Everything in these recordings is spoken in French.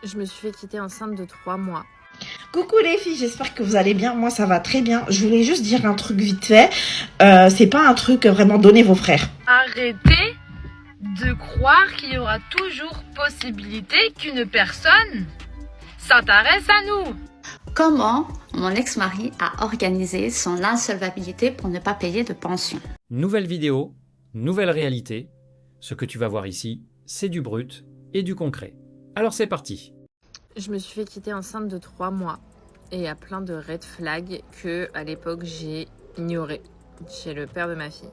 Je me suis fait quitter enceinte de 3 mois. Coucou les filles, j'espère que vous allez bien. Moi ça va très bien. Je voulais juste dire un truc vite fait. C'est pas un truc vraiment donner vos frères. Arrêtez de croire qu'il y aura toujours possibilité qu'une personne s'intéresse à nous. Comment mon ex-mari a organisé son insolvabilité pour ne pas payer de pension. Nouvelle vidéo, nouvelle réalité. Ce que tu vas voir ici, c'est du brut et du concret. Alors c'est parti. Je me suis fait quitter enceinte de 3 mois. Et il y a plein de red flags que, à l'époque, j'ai ignorés chez le père de ma fille.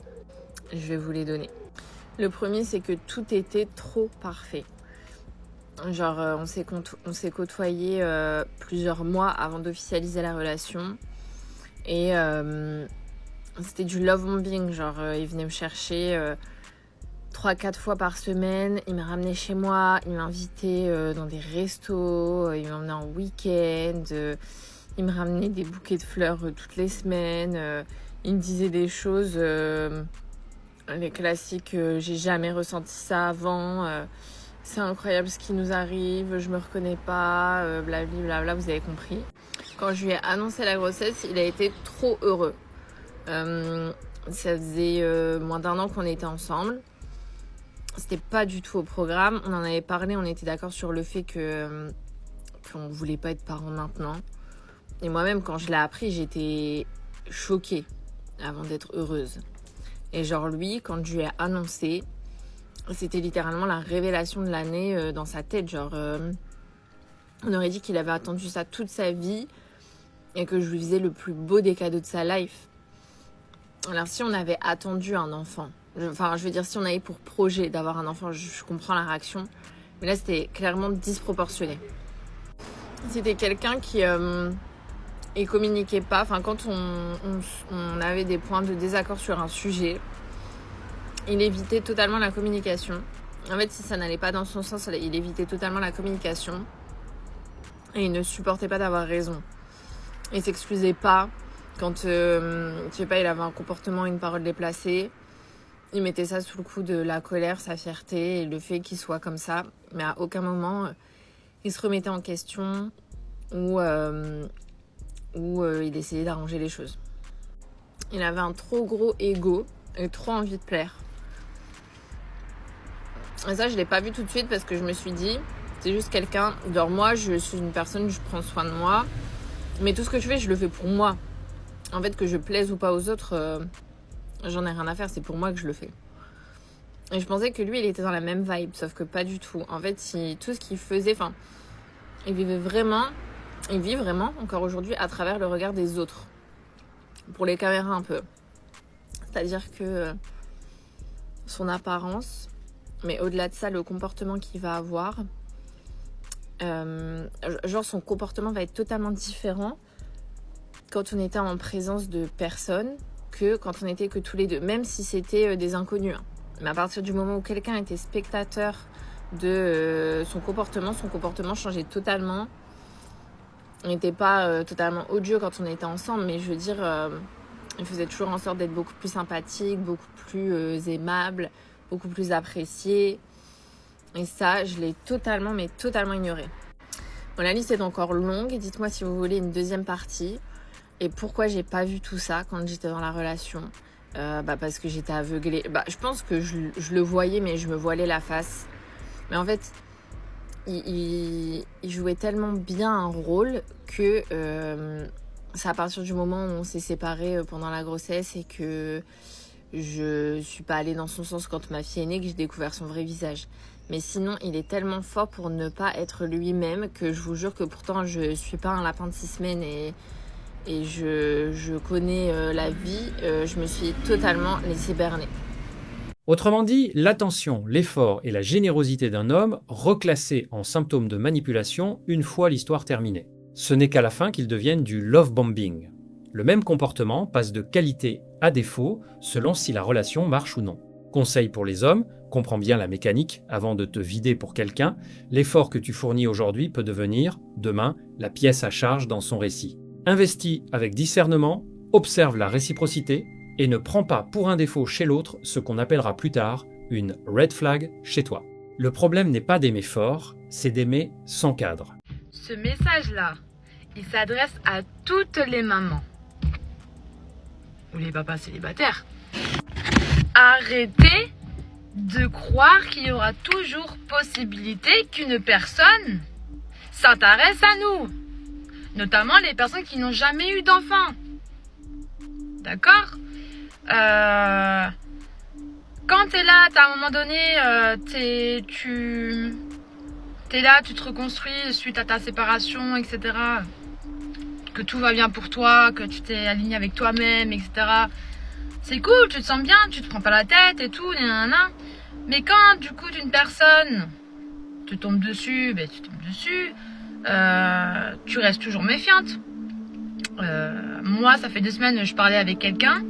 Je vais vous les donner. Le premier, c'est que tout était trop parfait. Genre, on s'est côtoyé plusieurs mois avant d'officialiser la relation. Et c'était du love bombing. Genre, il venait me chercher 3-4 fois par semaine. Il me ramenait chez moi. Il m'invitait dans des restos. Il m'emmenait en week-end. Il me ramenait des bouquets de fleurs toutes les semaines. Il me disait des choses, les classiques, j'ai jamais ressenti ça avant. C'est incroyable ce qui nous arrive, je me reconnais pas, blablabla, vous avez compris. Quand je lui ai annoncé la grossesse, il a été trop heureux. Ça faisait moins d'1 an qu'on était ensemble. C'était pas du tout au programme. On en avait parlé, on était d'accord sur le fait qu'on voulait pas être parents maintenant. Et moi-même, quand je l'ai appris, j'étais choquée avant d'être heureuse. Et genre lui, quand je lui ai annoncé, c'était littéralement la révélation de l'année dans sa tête. Genre, on aurait dit qu'il avait attendu ça toute sa vie et que je lui faisais le plus beau des cadeaux de sa life. Alors si on avait attendu un enfant, je veux dire si on avait pour projet d'avoir un enfant, je comprends la réaction, mais là c'était clairement disproportionné. C'était quelqu'un qui il communiquait pas, quand on avait des points de désaccord sur un sujet, il évitait totalement la communication. En fait, si ça n'allait pas dans son sens, il évitait totalement la communication. Et il ne supportait pas d'avoir raison. Il s'excusait pas quand, je sais pas, il avait un comportement, une parole déplacée. Il mettait ça sous le coup de la colère, sa fierté et le fait qu'il soit comme ça. Mais à aucun moment, il se remettait en question ou il essayait d'arranger les choses. Il avait un trop gros ego et trop envie de plaire. Et ça, je l'ai pas vu tout de suite parce que je me suis dit, c'est juste quelqu'un. Genre moi, je suis une personne, je prends soin de moi, mais tout ce que je fais, je le fais pour moi. En fait, que je plaise ou pas aux autres, j'en ai rien à faire. C'est pour moi que je le fais. Et je pensais que lui, il était dans la même vibe, sauf que pas du tout. En fait, tout ce qu'il faisait, il vit vraiment encore aujourd'hui à travers le regard des autres, pour les caméras un peu. C'est-à-dire que son apparence, mais au-delà de ça, le comportement qu'il va avoir, genre son comportement va être totalement différent quand on était en présence de personnes que quand on était que tous les deux, même si c'était des inconnus. Mais à partir du moment où quelqu'un était spectateur de son comportement changeait totalement. On n'était pas totalement odieux quand on était ensemble, mais je veux dire, il faisait toujours en sorte d'être beaucoup plus sympathique, beaucoup plus aimable, beaucoup plus apprécié. Et ça, je l'ai totalement ignoré. Bon, la liste est encore longue. Dites-moi si vous voulez une deuxième partie. Et pourquoi j'ai pas vu tout ça quand j'étais dans la relation. Parce que j'étais aveuglée. Je pense que je le voyais, mais je me voilais la face. Mais en fait, il jouait tellement bien un rôle que c'est à partir du moment où on s'est séparés pendant la grossesse et que je suis pas allée dans son sens quand ma fille est née que j'ai découvert son vrai visage. Mais sinon, il est tellement fort pour ne pas être lui-même que je vous jure que pourtant je suis pas un lapin de 6 semaines et je connais la vie. Je me suis totalement laissée berner. Autrement dit, l'attention, l'effort et la générosité d'un homme reclassés en symptômes de manipulation une fois l'histoire terminée. Ce n'est qu'à la fin qu'ils deviennent du love bombing. Le même comportement passe de qualité à défaut selon si la relation marche ou non. Conseil pour les hommes, comprends bien la mécanique avant de te vider pour quelqu'un. L'effort que tu fournis aujourd'hui peut devenir, demain, la pièce à charge dans son récit. Investis avec discernement, observe la réciprocité et ne prends pas pour un défaut chez l'autre ce qu'on appellera plus tard une red flag chez toi. Le problème n'est pas d'aimer fort, c'est d'aimer sans cadre. Ce message-là, il s'adresse à toutes les mamans. Ou les papas célibataires. Arrêtez de croire qu'il y aura toujours possibilité qu'une personne s'intéresse à nous. Notamment les personnes qui n'ont jamais eu d'enfants. D'accord ? Quand t'es là, à un moment donné, t'es là, tu te reconstruis suite à ta séparation, etc. Que tout va bien pour toi, que tu t'es aligné avec toi-même, etc. C'est cool, tu te sens bien, tu te prends pas la tête et tout, nanana. Mais quand, du coup, d'une personne te tombe dessus, ben tu tombes dessus, tu restes toujours méfiante. Moi, ça fait 2 semaines, je parlais avec quelqu'un.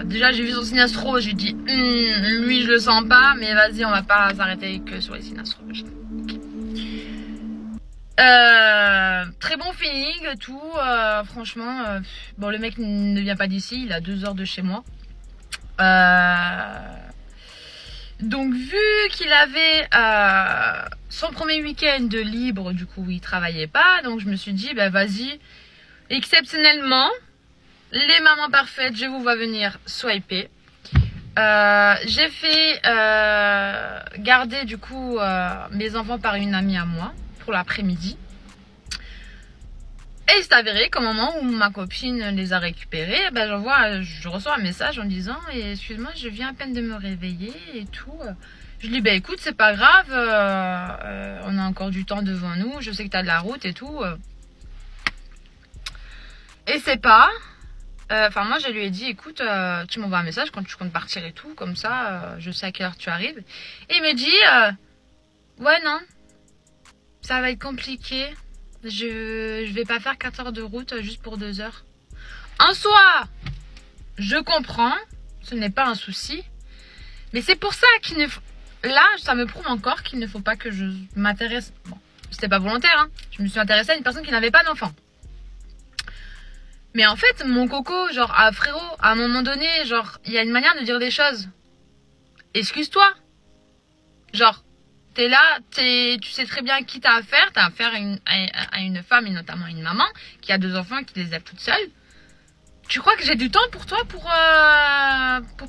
Déjà, j'ai vu son signe astro, j'ai dit, lui, je le sens pas, mais vas-y, on va pas s'arrêter que sur les signes astro. Très bon feeling, tout. Franchement, bon, le mec ne vient pas d'ici, il a 2 heures de chez moi. Donc, vu qu'il avait son premier week-end de libre, du coup, il travaillait pas, donc je me suis dit, bah vas-y, exceptionnellement, les mamans parfaites, je vous vois venir swiper. J'ai fait garder, du coup, mes enfants par une amie à moi pour l'après-midi. Et il s'est avéré qu'au moment où ma copine les a récupérés, ben je reçois un message en disant « Excuse-moi, je viens à peine de me réveiller et tout. » Je lui dis « Écoute, c'est pas grave, on a encore du temps devant nous, je sais que tu as de la route et tout. » Et c'est pas... Enfin, moi, je lui ai dit « Écoute, tu m'envoies un message quand tu comptes partir et tout, comme ça, je sais à quelle heure tu arrives. » Et il me dit « Ouais, non, ça va être compliqué. Je vais pas faire 4 heures de route juste pour 2 heures. » En soi, je comprends, ce n'est pas un souci. Mais c'est pour ça qu'il ne faut... Là, ça me prouve encore qu'il ne faut pas que je m'intéresse... Bon, c'était pas volontaire, hein. Je me suis intéressée à une personne qui n'avait pas d'enfant. Mais en fait, mon coco, genre, frérot, à un moment donné, genre, il y a une manière de dire des choses. Excuse-toi. Genre, t'es là, tu sais très bien qui t'as affaire. T'as affaire à une femme, et notamment une maman, qui a 2 enfants, qui les élève toute seule. Tu crois que j'ai du temps pour toi, pour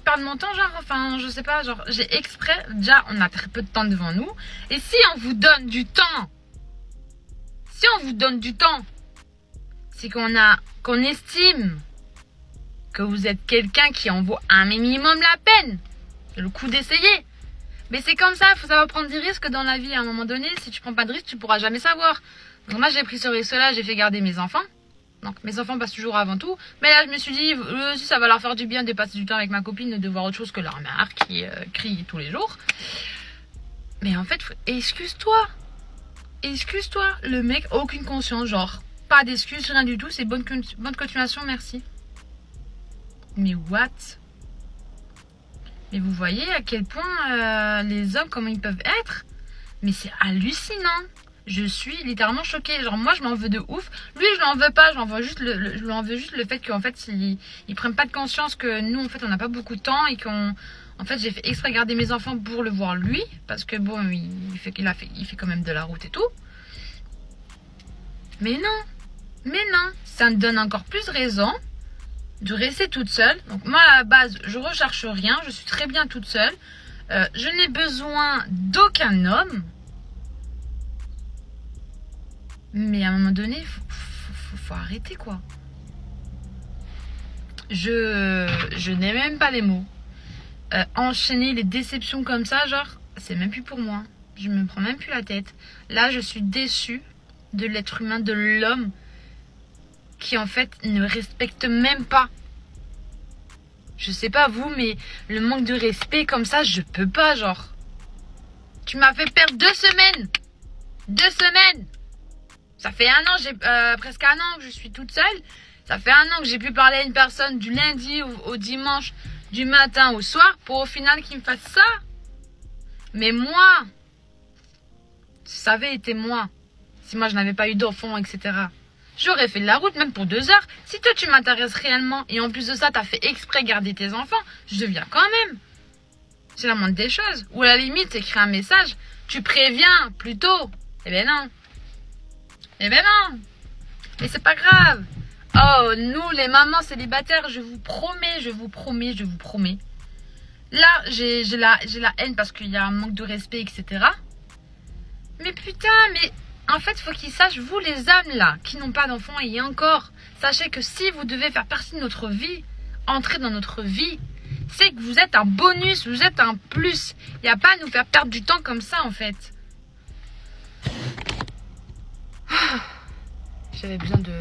perdre mon temps, genre, enfin, je sais pas, genre, j'ai exprès, déjà, on a très peu de temps devant nous. Et si on vous donne du temps, c'est qu'on estime que vous êtes quelqu'un qui en vaut un minimum la peine, le coup d'essayer. Mais c'est comme ça, il faut savoir prendre des risques dans la vie. À un moment donné, si tu prends pas de risques, tu pourras jamais savoir. Donc moi, j'ai pris ce risque-là, j'ai fait garder mes enfants. Donc mes enfants passent toujours avant tout. Mais là, je me suis dit, eux aussi, ça va leur faire du bien de passer du temps avec ma copine et de voir autre chose que leur mère qui crie tous les jours. Mais en fait, excuse-toi. Excuse-toi. Le mec, aucune conscience, genre, pas d'excuses, rien du tout. C'est bonne continuation, merci. Mais what? Mais vous voyez à quel point les hommes, comment ils peuvent être? Mais c'est hallucinant. Je suis littéralement choquée. Genre moi, je m'en veux de ouf. Lui, je l'en veux pas. Je lui en veux juste le fait qu'en fait, ils prennent pas de conscience que nous, en fait, on n'a pas beaucoup de temps et en fait, j'ai fait exprès garder mes enfants pour le voir lui. Parce que bon, il fait quand même de la route et tout. Mais non. Ça me donne encore plus raison de rester toute seule. Donc moi à la base je recherche rien, je suis très bien toute seule, je n'ai besoin d'aucun homme, mais à un moment donné faut arrêter quoi. Je n'ai même pas les mots. Enchaîner les déceptions comme ça, genre c'est même plus pour moi, je me prends même plus la tête. Là je suis déçue de l'être humain, de l'homme qui en fait ne respecte même pas. Je sais pas vous, mais le manque de respect comme ça, je peux pas, genre. Tu m'as fait perdre 2 semaines. 2 semaines. Ça fait 1 an, presque 1 an que je suis toute seule. Ça fait 1 an que j'ai pu parler à une personne du lundi au dimanche, du matin au soir, pour au final qu'il me fasse ça. Mais moi, si ça avait été moi, si moi je n'avais pas eu d'enfant, etc., j'aurais fait de la route, même pour 2 heures. Si toi, tu m'intéresses réellement, et en plus de ça, t'as fait exprès garder tes enfants, je viens quand même. C'est la moindre des choses. Ou à la limite, écrire un message, tu préviens plus tôt. Eh ben non. Eh ben non. Mais c'est pas grave. Oh, nous, les mamans célibataires, je vous promets, je vous promets, je vous promets. Là, j'ai la haine parce qu'il y a un manque de respect, etc. Mais putain, mais en fait, faut qu'ils sachent, vous les hommes là, qui n'ont pas d'enfants, et encore, sachez que si vous devez faire partie de notre vie, entrer dans notre vie, c'est que vous êtes un bonus, vous êtes un plus. Il n'y a pas à nous faire perdre du temps comme ça, en fait. J'avais besoin de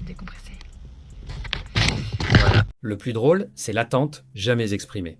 décompresser. Le plus drôle, c'est l'attente jamais exprimée.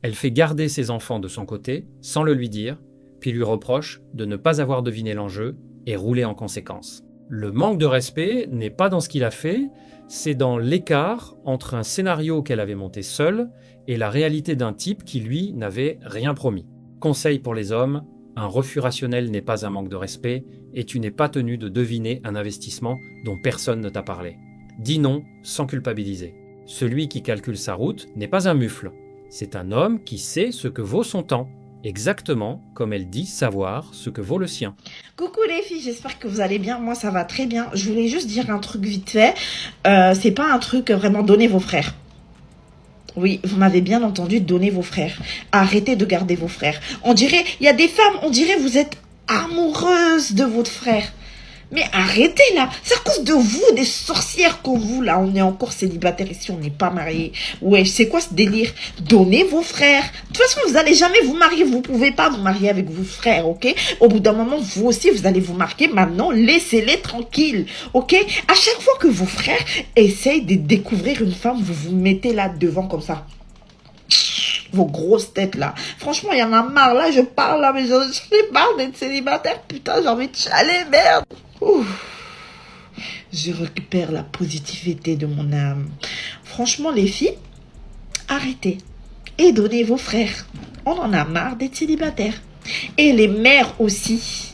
Elle fait garder ses enfants de son côté, sans le lui dire, puis lui reproche de ne pas avoir deviné l'enjeu et rouler en conséquence. Le manque de respect n'est pas dans ce qu'il a fait, c'est dans l'écart entre un scénario qu'elle avait monté seule et la réalité d'un type qui, lui, n'avait rien promis. Conseil pour les hommes, un refus rationnel n'est pas un manque de respect et tu n'es pas tenu de deviner un investissement dont personne ne t'a parlé. Dis non sans culpabiliser. Celui qui calcule sa route n'est pas un mufle. C'est un homme qui sait ce que vaut son temps, exactement comme elle dit savoir ce que vaut le sien. Coucou les filles, j'espère que vous allez bien. Moi, ça va très bien. Je voulais juste dire un truc vite fait. C'est pas un truc vraiment donner vos frères. Oui, vous m'avez bien entendu, donner vos frères. Arrêtez de garder vos frères. On dirait, il y a des femmes, on dirait vous êtes amoureuses de votre frère. Mais arrêtez là, c'est à cause de vous, des sorcières comme vous là, on est encore célibataires ici, on n'est pas mariés. Ouais, c'est quoi ce délire? Donnez vos frères. De toute façon, vous allez jamais vous marier, vous pouvez pas vous marier avec vos frères, ok? Au bout d'un moment, vous aussi, vous allez vous marier, maintenant, laissez-les tranquilles, ok? À chaque fois que vos frères essayent de découvrir une femme, vous vous mettez là devant comme ça. Vos grosses têtes là. Franchement, il y en a marre là, je parle là, mais j'en ai marre d'être célibataire. Putain, j'ai envie de chialer, merde. Ouh. Je récupère la positivité de mon âme. Franchement, les filles, arrêtez. Et donnez vos frères. On en a marre d'être célibataire. Et les mères aussi.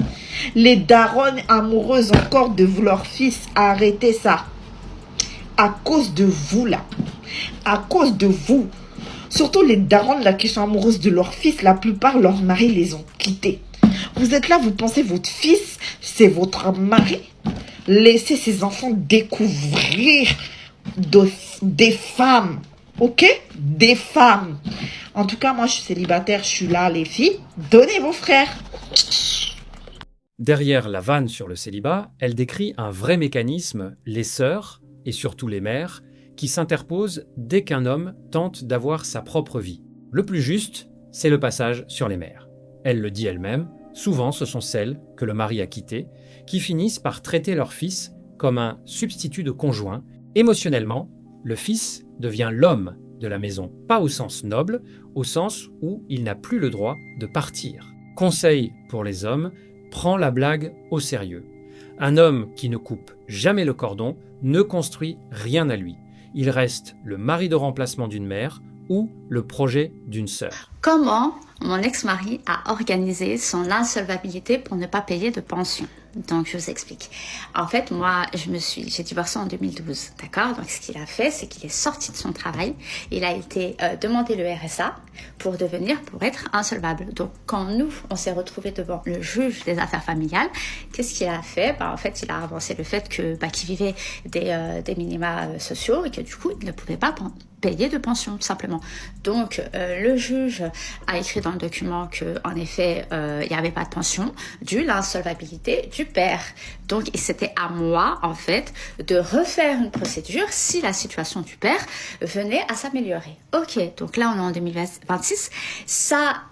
Les daronnes amoureuses encore de leurs fils, arrêtez ça. À cause de vous là. À cause de vous. Surtout les darons là qui sont amoureuses de leur fils, la plupart, leurs maris les ont quittés. Vous êtes là, vous pensez votre fils, c'est votre mari? Laissez ces enfants découvrir des femmes, ok? Des femmes. En tout cas, moi je suis célibataire, je suis là les filles. Donnez vos frères. Derrière la vanne sur le célibat, elle décrit un vrai mécanisme, les sœurs, et surtout les mères, qui s'interpose dès qu'un homme tente d'avoir sa propre vie. Le plus juste, c'est le passage sur les mères. Elle le dit elle-même, souvent ce sont celles que le mari a quittées, qui finissent par traiter leur fils comme un substitut de conjoint. Émotionnellement, le fils devient l'homme de la maison, pas au sens noble, au sens où il n'a plus le droit de partir. Conseil pour les hommes, prends la blague au sérieux. Un homme qui ne coupe jamais le cordon ne construit rien à lui. Il reste le mari de remplacement d'une mère ou le projet d'une sœur. Comment mon ex-mari a organisé son insolvabilité pour ne pas payer de pension? Donc, je vous explique. En fait, moi, j'ai divorcé en 2012, d'accord? Donc, ce qu'il a fait, c'est qu'il est sorti de son travail. Il a été demander le RSA pour être insolvable. Donc, quand nous, on s'est retrouvés devant le juge des affaires familiales, qu'est-ce qu'il a fait? En fait, il a avancé le fait qu'il vivait des minima sociaux et que du coup, il ne pouvait pas payer de pension, tout simplement. Donc, le juge a écrit dans le document qu'en effet, il n'y avait pas de pension dû à l'insolvabilité du père. Donc, c'était à moi, en fait, de refaire une procédure si la situation du père venait à s'améliorer. Ok, donc là, on est en 2026. Sa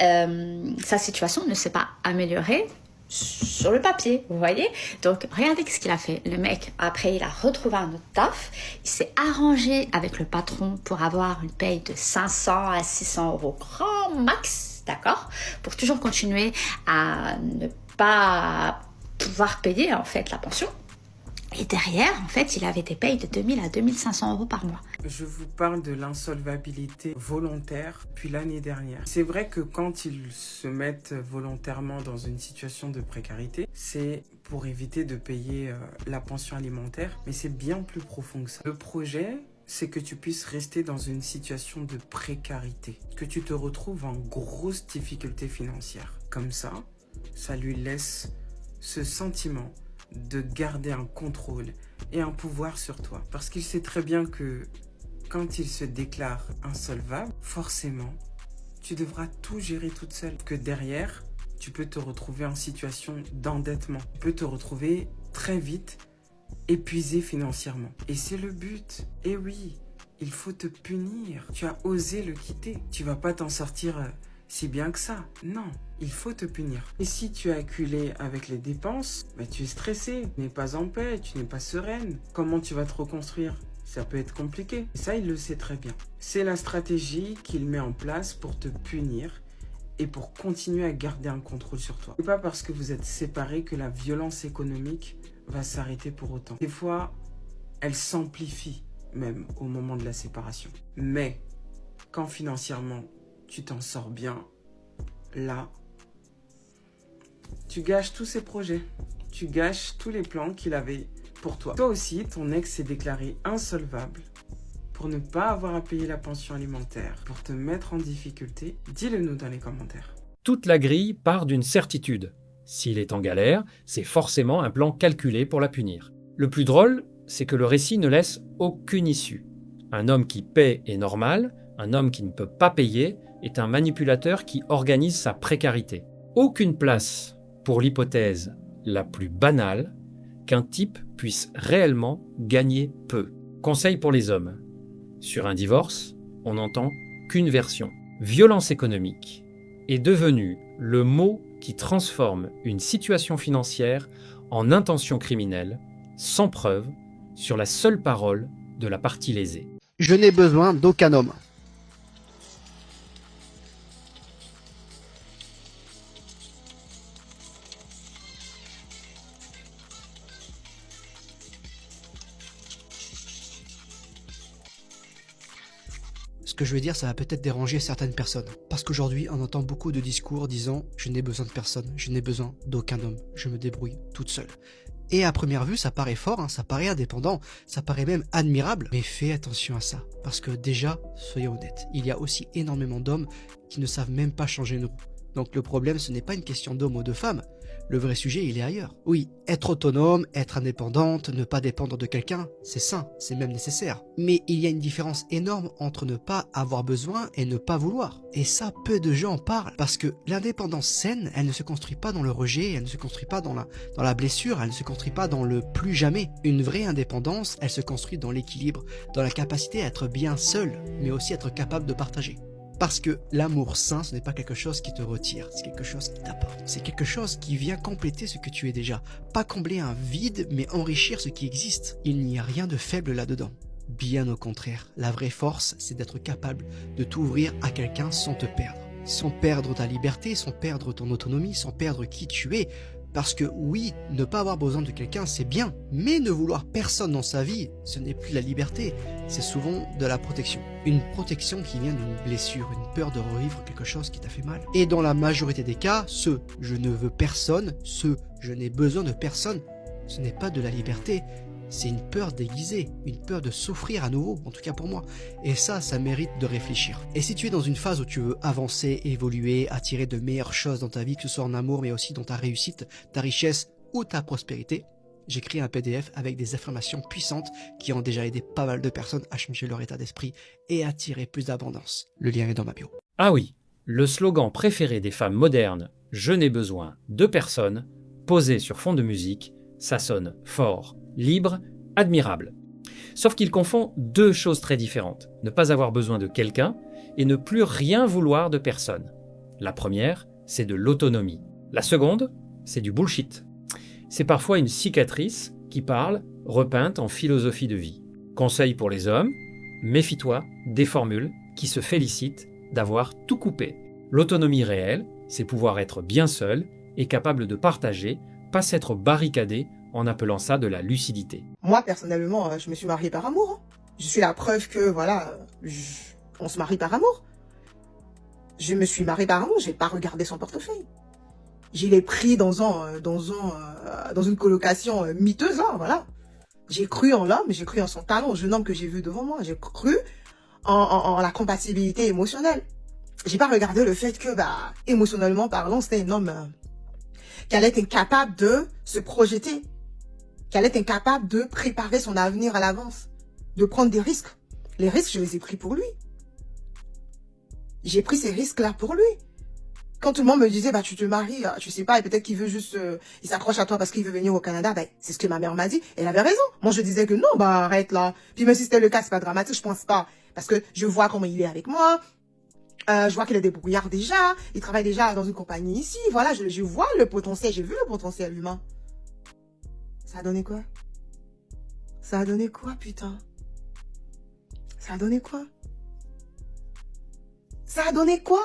situation ne s'est pas améliorée sur le papier, vous voyez. Donc, regardez ce qu'il a fait. Le mec, après, il a retrouvé un autre taf. Il s'est arrangé avec le patron pour avoir une paye de 500 à 600 euros grand max, d'accord? Pour toujours continuer à ne pas pouvoir payer, en fait, la pension. Et derrière, en fait, il avait des payes de 2000 à 2500 euros par mois. Je vous parle de l'insolvabilité volontaire depuis l'année dernière. C'est vrai que quand ils se mettent volontairement dans une situation de précarité, c'est pour éviter de payer la pension alimentaire, mais c'est bien plus profond que ça. Le projet, c'est que tu puisses rester dans une situation de précarité, que tu te retrouves en grosse difficulté financière. Comme ça lui laisse ce sentiment de garder un contrôle et un pouvoir sur toi. Parce qu'il sait très bien que quand il se déclare insolvable, forcément, tu devras tout gérer toute seule. Que derrière, tu peux te retrouver en situation d'endettement. Tu peux te retrouver très vite épuisé financièrement. Et c'est le but. Et oui, il faut te punir. Tu as osé le quitter. Tu vas pas t'en sortir si bien que ça. Non, il faut te punir. Et si tu es acculé avec les dépenses, tu es stressé, tu n'es pas en paix, tu n'es pas sereine. Comment tu vas te reconstruire ? Ça peut être compliqué. Et ça, il le sait très bien. C'est la stratégie qu'il met en place pour te punir et pour continuer à garder un contrôle sur toi. Ce n'est pas parce que vous êtes séparés que la violence économique va s'arrêter pour autant. Des fois, elle s'amplifie même au moment de la séparation. Mais quand financièrement, tu t'en sors bien, là, tu gâches tous ses projets. Tu gâches tous les plans qu'il avait pour toi. Toi aussi, ton ex s'est déclaré insolvable pour ne pas avoir à payer la pension alimentaire, pour te mettre en difficulté. Dis-le nous dans les commentaires. Toute la grille part d'une certitude. S'il est en galère, c'est forcément un plan calculé pour la punir. Le plus drôle, c'est que le récit ne laisse aucune issue. Un homme qui paie est normal, un homme qui ne peut pas payer est un manipulateur qui organise sa précarité. Aucune place pour l'hypothèse la plus banale qu'un type puisse réellement gagner peu. Conseil pour les hommes. Sur un divorce, on n'entend qu'une version. Violence économique est devenu le mot qui transforme une situation financière en intention criminelle, sans preuve, sur la seule parole de la partie lésée. Je n'ai besoin d'aucun homme. Ce que je veux dire, ça va peut-être déranger certaines personnes. Parce qu'aujourd'hui, on entend beaucoup de discours disant « je n'ai besoin de personne, je n'ai besoin d'aucun homme, je me débrouille toute seule ». Et à première vue, ça paraît fort, ça paraît indépendant, ça paraît même admirable. Mais fais attention à ça, parce que déjà, soyons honnêtes, il y a aussi énormément d'hommes qui ne savent même pas changer une roue. Donc le problème, ce n'est pas une question d'homme ou de femme. Le vrai sujet, il est ailleurs. Oui, être autonome, être indépendante, ne pas dépendre de quelqu'un, c'est sain, c'est même nécessaire. Mais il y a une différence énorme entre ne pas avoir besoin et ne pas vouloir. Et ça, peu de gens en parlent. Parce que l'indépendance saine, elle ne se construit pas dans le rejet, elle ne se construit pas dans la blessure, elle ne se construit pas dans le plus jamais. Une vraie indépendance, elle se construit dans l'équilibre, dans la capacité à être bien seul, mais aussi être capable de partager. Parce que l'amour sain, ce n'est pas quelque chose qui te retire, c'est quelque chose qui t'apporte. C'est quelque chose qui vient compléter ce que tu es déjà. Pas combler un vide, mais enrichir ce qui existe. Il n'y a rien de faible là-dedans. Bien au contraire, la vraie force, c'est d'être capable de t'ouvrir à quelqu'un sans te perdre. Sans perdre ta liberté, sans perdre ton autonomie, sans perdre qui tu es. Parce que oui, ne pas avoir besoin de quelqu'un, c'est bien. Mais ne vouloir personne dans sa vie, ce n'est plus la liberté. C'est souvent de la protection. Une protection qui vient d'une blessure, une peur de revivre quelque chose qui t'a fait mal. Et dans la majorité des cas, ce « je ne veux personne », ce « je n'ai besoin de personne », ce n'est pas de la liberté. C'est une peur déguisée, une peur de souffrir à nouveau, en tout cas pour moi. Et ça mérite de réfléchir. Et si tu es dans une phase où tu veux avancer, évoluer, attirer de meilleures choses dans ta vie, que ce soit en amour, mais aussi dans ta réussite, ta richesse ou ta prospérité, j'ai créé un PDF avec des affirmations puissantes qui ont déjà aidé pas mal de personnes à changer leur état d'esprit et à attirer plus d'abondance. Le lien est dans ma bio. Ah oui, le slogan préféré des femmes modernes « Je n'ai besoin de personne » posé sur fond de musique, ça sonne fort, libre, admirable. Sauf qu'il confond deux choses très différentes. Ne pas avoir besoin de quelqu'un et ne plus rien vouloir de personne. La première, c'est de l'autonomie. La seconde, c'est du bullshit. C'est parfois une cicatrice qui parle, repeinte en philosophie de vie. Conseil pour les hommes, méfie-toi des formules qui se félicitent d'avoir tout coupé. L'autonomie réelle, c'est pouvoir être bien seul et capable de partager, pas s'être barricadé en appelant ça de la lucidité. Moi, personnellement, je me suis mariée par amour. Je suis la preuve que, voilà, on se marie par amour. Je me suis mariée par amour, j'ai pas regardé son portefeuille. Je l'ai pris dans une colocation miteuse, voilà. J'ai cru en l'homme, j'ai cru en son talent, au jeune homme que j'ai vu devant moi. J'ai cru en la compatibilité émotionnelle. J'ai pas regardé le fait que, émotionnellement parlant, c'était un homme qui allait être incapable de se projeter, qui allait être incapable de préparer son avenir à l'avance, de prendre des risques. Les risques, je les ai pris pour lui. J'ai pris ces risques-là pour lui. Quand tout le monde me disait, tu te maries, tu sais pas, et peut-être qu'il veut juste, il s'accroche à toi parce qu'il veut venir au Canada, c'est ce que ma mère m'a dit. Elle avait raison. Moi, je disais que non, arrête là. Puis même si c'était le cas, c'est pas dramatique, je pense pas. Parce que je vois comment il est avec moi. Je vois qu'il est débrouillard déjà. Il travaille déjà dans une compagnie ici. Voilà, je vois le potentiel. J'ai vu le potentiel humain. Ça a donné quoi? Ça a donné quoi, putain? Ça a donné quoi? Ça a donné quoi?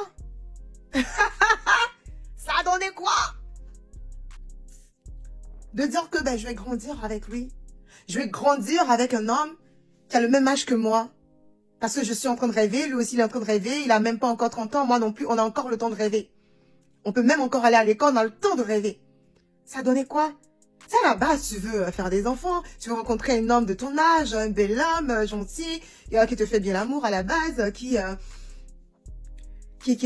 Ça a donné quoi? De dire que je vais grandir avec lui. Je vais grandir avec un homme qui a le même âge que moi. Parce que je suis en train de rêver, lui aussi il est en train de rêver, il a même pas encore 30 ans, moi non plus, on a encore le temps de rêver. On peut même encore aller à l'école, on a le temps de rêver. Ça a donné quoi? C'est à la base, tu veux faire des enfants, tu veux rencontrer un homme de ton âge, un bel homme, gentil, qui te fait bien l'amour à la base, qui est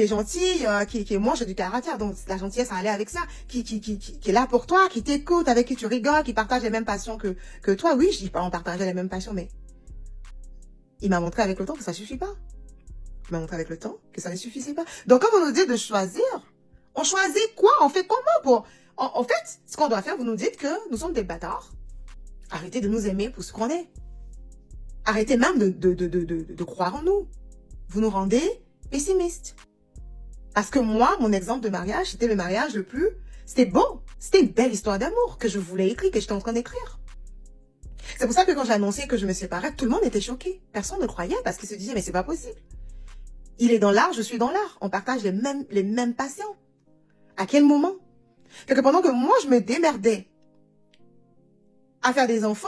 gentil, qui mange du caractère, donc la gentillesse, ça allait avec ça, qui est là pour toi, qui t'écoute, avec qui tu rigoles, qui partage les mêmes passions que toi. Oui, je dis pas on partageait les mêmes passions, mais il m'a montré avec le temps que ça suffit pas. Il m'a montré avec le temps que ça ne suffisait pas. Donc, quand on nous dit de choisir, on choisit quoi? On fait comment pour... En fait, ce qu'on doit faire, vous nous dites que nous sommes des bâtards. Arrêtez de nous aimer pour ce qu'on est. Arrêtez même de croire en nous. Vous nous rendez pessimistes. Parce que moi, mon exemple de mariage, c'était le mariage le plus... C'était beau. C'était une belle histoire d'amour que je voulais écrire, que j'étais en train d'écrire. C'est pour ça que quand j'ai annoncé que je me séparais, tout le monde était choqué. Personne ne croyait parce qu'ils se disaient, mais c'est pas possible. Il est dans l'art, je suis dans l'art. On partage les mêmes passions. À quel moment? Fait que pendant que moi, je me démerdais à faire des enfants,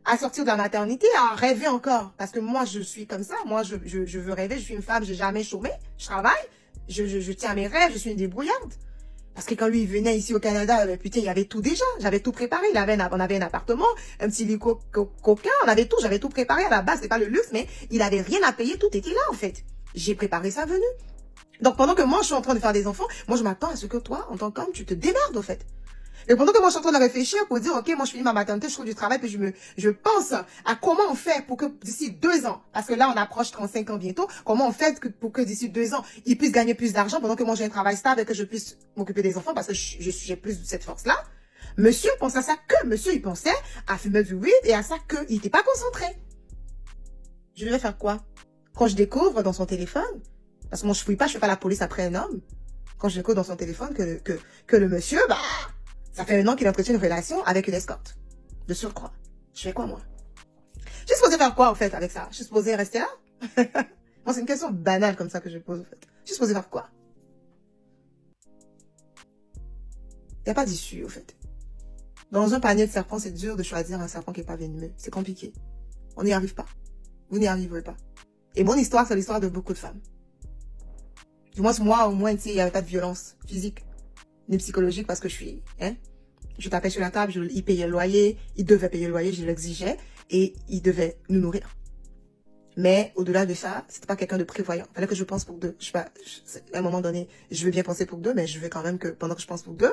à sortir de la maternité, à rêver encore. Parce que moi, je suis comme ça. Moi, je veux rêver. Je suis une femme, j'ai jamais chômé. Je travaille. Je tiens à mes rêves. Je suis une débrouillarde. Parce que quand lui, il venait ici au Canada, putain, il y avait tout déjà. J'avais tout préparé. On avait un appartement, un petit lit coquin. On avait tout. J'avais tout préparé. À la base, c'est pas le luxe, mais il avait rien à payer. Tout était là, en fait. J'ai préparé sa venue. Donc, pendant que moi, je suis en train de faire des enfants, moi, je m'attends à ce que toi, en tant qu'homme, tu te démerdes, au fait. Et pendant que moi, je suis en train de réfléchir pour dire, OK, moi, je finis ma maternité, je trouve du travail, puis je pense à comment on fait pour que d'ici 2 ans, parce que là, on approche 35 ans bientôt, comment on fait pour que d'ici 2 ans, ils puissent gagner plus d'argent pendant que moi, j'ai un travail stable et que je puisse m'occuper des enfants parce que j'ai plus de cette force-là. Monsieur pense à ça que monsieur, il pensait à fumer du weed et à ça que il était pas concentré. Je devais faire quoi? Quand je découvre dans son téléphone, parce que moi, je fouille pas, je fais pas la police après un homme. Quand je découvre dans son téléphone que le monsieur, ça fait 1 an qu'il entretient une relation avec une escorte. De surcroît. Je fais quoi, moi? Je suis supposée faire quoi, en fait, avec ça? Je suis supposée rester là? Moi, c'est une question banale comme ça que je pose, en fait. Je suis supposée faire quoi? Il n'y a pas d'issue, au fait. Dans un panier de serpents, c'est dur de choisir un serpent qui n'est pas venimeux. C'est compliqué. On n'y arrive pas. Vous n'y arriverez pas. Et mon histoire, c'est l'histoire de beaucoup de femmes. Du moins, moi, au moins, tu sais, il n'y avait pas de violence physique ni psychologique parce que je tapais sur la table, il payait le loyer, il devait payer le loyer, je l'exigeais et il devait nous nourrir. Mais au-delà de ça, c'était pas quelqu'un de prévoyant. Il fallait que je pense pour 2. À un moment donné, je veux bien penser pour 2, mais je veux quand même que pendant que je pense pour 2,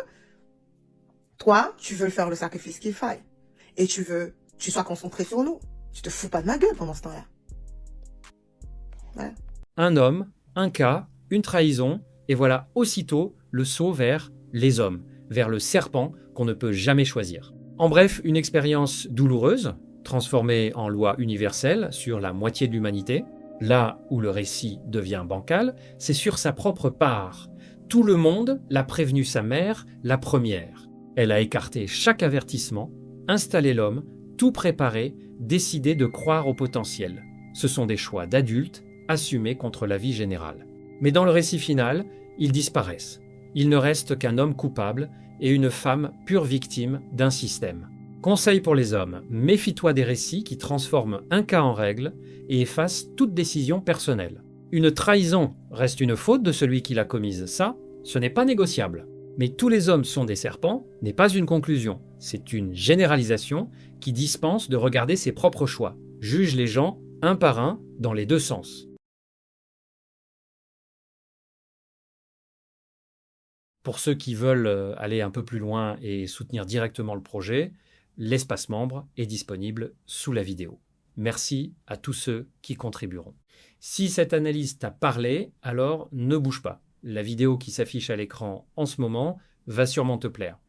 toi, tu veux faire le sacrifice qu'il faille. Et tu sois concentré sur nous. Tu te fous pas de ma gueule pendant ce temps-là. Voilà. Un homme, un cas, une trahison, et voilà aussitôt le saut vers les hommes, vers le serpent qu'on ne peut jamais choisir. En bref, une expérience douloureuse, transformée en loi universelle sur la moitié de l'humanité. Là où le récit devient bancal, c'est sur sa propre part. Tout le monde l'a prévenu sa mère, la première. Elle a écarté chaque avertissement, installé l'homme, tout préparé, décidé de croire au potentiel. Ce sont des choix d'adultes, assumés contre l'avis général. Mais dans le récit final, ils disparaissent. Il ne reste qu'un homme coupable et une femme pure victime d'un système. Conseil pour les hommes, méfie-toi des récits qui transforment un cas en règle et effacent toute décision personnelle. Une trahison reste une faute de celui qui l'a commise, ça, ce n'est pas négociable. Mais tous les hommes sont des serpents n'est pas une conclusion, C'est une généralisation qui dispense de regarder ses propres choix, juge les gens un par un dans les deux sens. Pour ceux qui veulent aller un peu plus loin et soutenir directement le projet, l'espace membre est disponible sous la vidéo. Merci à tous ceux qui contribueront. Si cette analyse t'a parlé, alors ne bouge pas. La vidéo qui s'affiche à l'écran en ce moment va sûrement te plaire.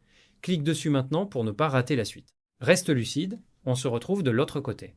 Clique dessus maintenant pour ne pas rater la suite. Reste lucide, on se retrouve de l'autre côté.